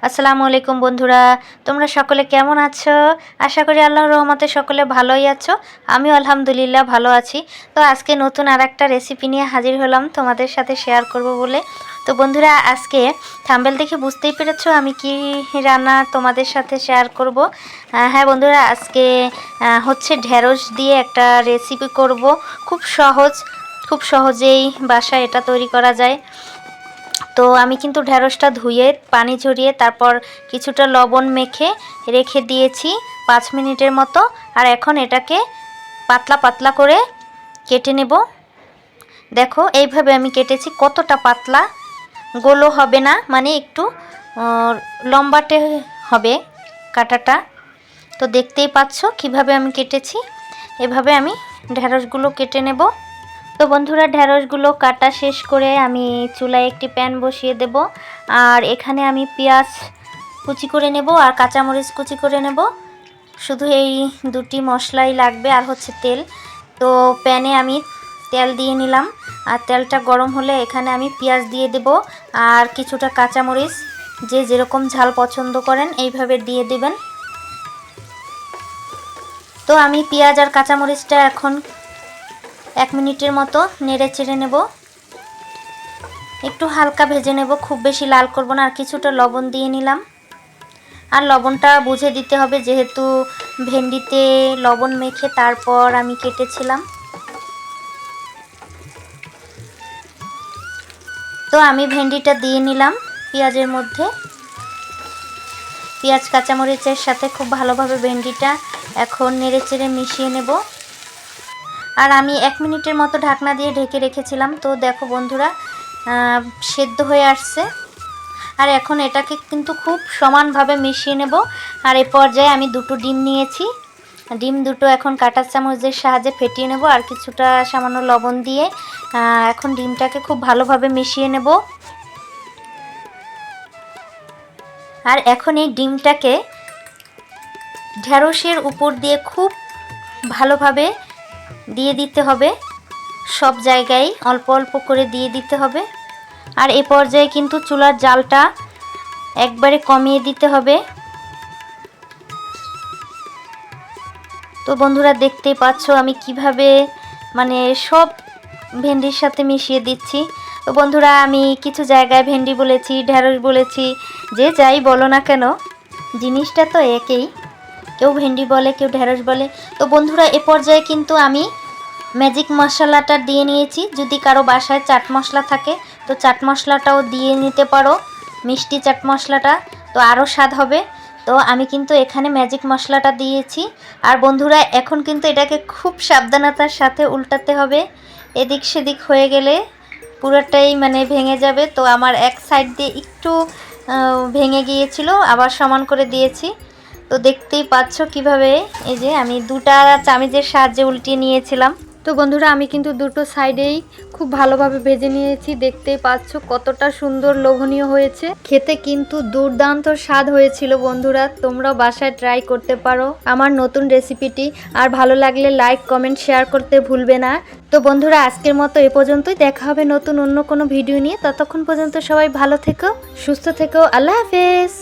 আসসালামু আলাইকুম বন্ধুরা, তোমরা সকলে কেমন আছো? আশা করি আল্লাহর রহমতে সকলে ভালোই আছো। আমিও আলহামদুলিল্লাহ ভালো আছি। তো আজকে নতুন আরেকটা রেসিপি নিয়ে হাজির হলাম তোমাদের সাথে শেয়ার করব বলে। তো বন্ধুরা, আজকে থাম্বনেল দেখে বুঝতেই পেরেছো আমি কি রান্না তোমাদের সাথে শেয়ার করব। হ্যাঁ বন্ধুরা, আজকে হচ্ছে ঢেঁড়স দিয়ে একটা রেসিপি করব। খুব সহজেই বাসায় এটা তৈরি করা যায়। তো আমি কিন্তু ঢেঁড়সটা ধুয়ে পানি ঝরিয়ে তারপর কিছুটা লবণ মেখে রেখে দিয়েছি 5 মিনিটের মতো। আর এখন এটাকে পাতলা পাতলা করে কেটে নেব। দেখো এইভাবে আমি কেটেছি, কতটা পাতলা, গোলও হবে না, মানে একটু লম্বাটে হবে কাটাটা। তো দেখতেই পাচ্ছ কিভাবে আমি কেটেছি। এভাবে আমি ঢেঁড়সগুলো কেটে নেব। তো বন্ধুরা, ঢেঁড়সগুলো কাটা শেষ করে আমি চুলায় একটি প্যান বসিয়ে দেব। আর এখানে আমি পেঁয়াজ কুচি করে নেব আর কাঁচামরিচ কুচি করে নেব। শুধু এই দুটি মশলাই লাগবে, আর হচ্ছে তেল। তো প্যানে আমি তেল দিয়ে নিলাম, আর তেলটা গরম হলে এখানে আমি পেঁয়াজ দিয়ে দেব আর কিছুটা কাঁচামরিচ। যে যেরকম ঝাল পছন্দ করেন এইভাবে দিয়ে দেবেন। তো আমি পেঁয়াজ আর কাঁচামরিচটা এখন 1 মিনিটের মতো নেড়ে চেড়ে নেব। একটু হালকা ভেজে নেব, খুব বেশি লাল করব না। আর কিছুটা লবণ দিয়ে নিলাম, আর লবণটা বুঝে দিতে হবে যেহেতু ভেন্ডিতে লবণ মেখে তারপর আমি কেটেছিলাম। তো আমি ভেন্ডিটা দিয়ে নিলাম পেঁয়াজের মধ্যে। পেঁয়াজ কাঁচামরিচের সাথে খুব ভালোভাবে ভেন্ডিটা এখন নেড়ে চেড়ে মিশিয়ে নেব। আর আমি 1 মিনিটের মতো ঢাকনা দিয়ে ঢেকে রেখেছিলাম। তো দেখো বন্ধুরা, সেদ্ধ হয়ে আসছে। আর এখন এটাকে কিন্তু খুব সমানভাবে মিশিয়ে নেব। আর এই পর্যায়ে আমি 2টো ডিম নিয়েছি। ডিম দুটো এখন কাঁটা চামচের সাহায্যে ফেটিয়ে নেব আর কিছুটা সামান্য লবণ দিয়ে এখন ডিমটাকে খুব ভালোভাবে মিশিয়ে নেব। আর এখন এই ডিমটাকে ঢেঁড়সের উপর দিয়ে খুব ভালোভাবে দিয়ে দিতে হবে। সব জায়গায় অল্প অল্প করে দিয়ে দিতে হবে। আর এই পর্যায়ে কিন্তু চুলার জালটা একবারে কমিয়ে দিতে হবে। তো বন্ধুরা, দেখতেই পাচ্ছ আমি কিভাবে মানে সব ভেন্ডির সাথে মিশিয়ে দিচ্ছি। তো বন্ধুরা, আমি কিছু জায়গায় ভেন্ডি বলেছি, ঢেঁড়স বলেছি, যে যাই বলো না কেন জিনিসটা তো একই। কেউ ভেন্ডি বলে, কেউ ঢেঁড়স বলে। তো বন্ধুরা, এ পর্যায়ে কিন্তু আমি ম্যাজিক মশলাটা দিয়ে নিয়েছি। যদি কারো বাসায় চাট মশলা থাকে তো চাট মশলাটাও দিয়ে নিতে পারো, মিষ্টি চাট মশলাটা, তো আরও স্বাদ হবে। তো আমি কিন্তু এখানে ম্যাজিক মশলাটা দিয়েছি। আর বন্ধুরা, এখন কিন্তু এটাকে খুব সাবধানতার সাথে উল্টাতে হবে। এদিক সেদিক হয়ে গেলে পুরোটাই মানে ভেঙে যাবে। তো আমার এক সাইড দিয়ে একটু ভেঙে গিয়েছিল, আবার সমান করে দিয়েছি। তো দেখতেই পাচ্ছ কিভাবে, এই যে আমি 2টা চামচের সাহায্যে উল্টিয়ে নিয়েছিলাম। তো বন্ধুরা, আমি কিন্তু 2টো সাইডেই খুব ভালোভাবে ভেজে নিয়েছি। দেখতেই পাচ্ছ কতটা সুন্দর লোভনীয় হয়েছে। খেতে কিন্তু দুর্দান্ত স্বাদ হয়েছিল বন্ধুরা। তোমরাও বাসায় ট্রাই করতে পারো আমার নতুন রেসিপিটি। আর ভালো লাগলে লাইক, কমেন্ট, শেয়ার করতে ভুলবে না। তো বন্ধুরা, আজকের মতো এ পর্যন্তই। দেখা হবে নতুন অন্য কোনো ভিডিও নিয়ে। ততক্ষণ পর্যন্ত সবাই ভালো থেকো, সুস্থ থেকো। আল্লাহ হাফেজ।